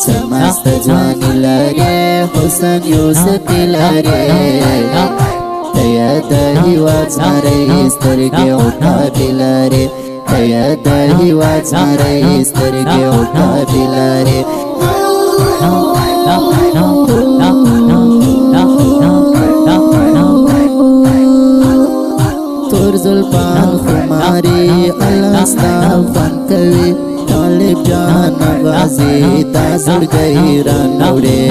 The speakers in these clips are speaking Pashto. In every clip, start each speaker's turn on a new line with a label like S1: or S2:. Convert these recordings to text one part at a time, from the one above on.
S1: سمست ځواني لرې حسن یوسف لرې تیا د هیواد زمری سترګې او کابې لرې تیا د هیواد زمری سترګې او کابې لرې تور زلفان خماري الله ستا خوند کوي طالب جان غازي تا زړګی رانوړې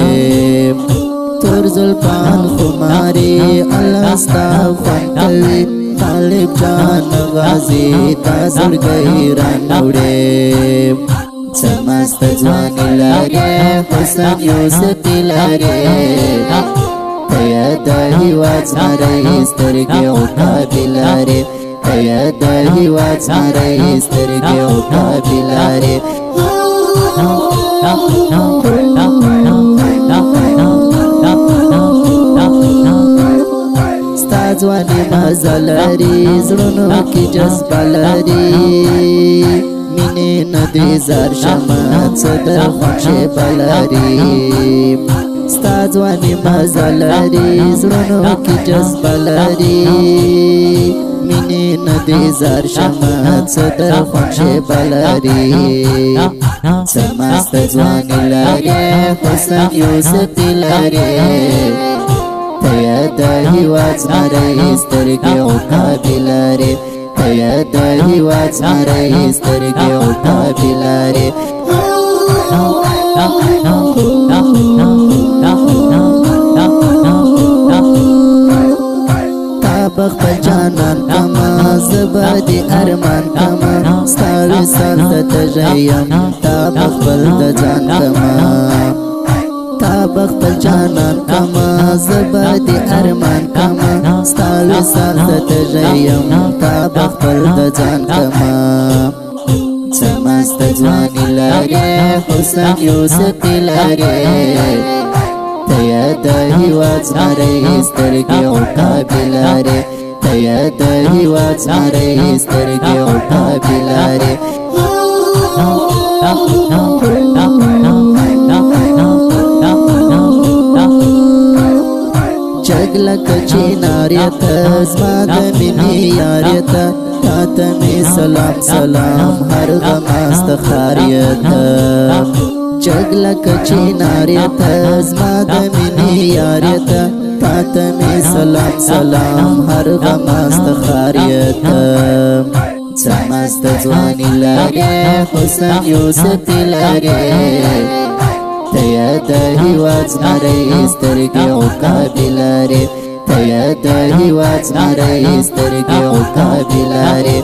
S1: تور زلفان خماري الله ستا خوند کوي طالب جان غازي تا زړګی رانوړې سمست ځواني لرې حسن یوسف لرې تیا د هیواد زمری سترګې او کابې لرې تیا د هیواد زمری سترګې او کابې لرې ستا ځواني مزه لري زړونو کې جذبه لري مینې نه دې زار شمه څه د خوند شیبه لري ستا ځواني مزه لري زړونو کې جذبه لري مینې نه دې زار شمه څه د خوند شیبه لري سمست ځواني لرې حسن یوسف لرې تیا د هیواد زمری سترګې او کابې لرې تیا د هیواد زمری سترګې او کابې لرې بخبل جانان کما زبادی ارمان کما ستاوی سال د تجیم تا بخبل د جان کما تا بخبل جانان کما زبادی ارمان کما ستاوی سال د تجیم تا بخبل د جان کما سمست ځواني لرې حسن یوسف لرې تیا د هیواد زمری سترګې او کابې لرې تیا د هیواد زمری سترګې او کابې لرې جګلکه چیناریت زما د مینې یاریت تا ته مې سلام سلام هر غم استخاریت جګلکه چیناریت زما د مینې یاریت تا ته مې سلام سلام هر غم استخاریت سمست ځواني لرې حسن یوسف لرې تیا د هیواد زمری سترګې او کابې لرې تیا د هیواد زمری سترګې او کابې لرې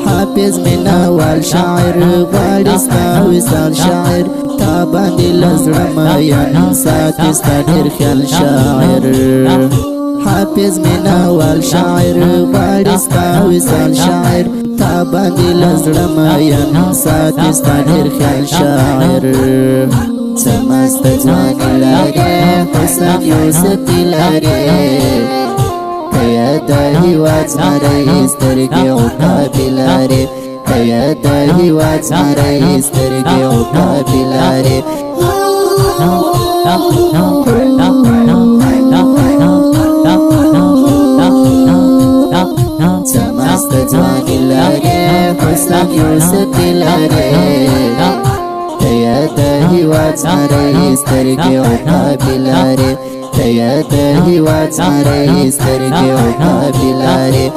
S1: حافظ مینوال شاعر غواړي ستا وصال شاعر تا باندې له زړه مین ساتي ستا ډېر خیال شاعر حافظ مینوال شاعر غواړي ستا وصال شاعر تا باندې له زړه مین ساتي ستا ډېر خیال شاعر سمست ځواني لرې حسن یوسف لرې تیا د هیواد زمری سترګې او کابې لرې تیا د هیواد زمری سترګې او کابې لرې سمست ځواني لرې حسن یوسف لرې تیا د هیواد زمری سترګې او کابې لرې تیا د هیواد زمری سترګې او کابې لرې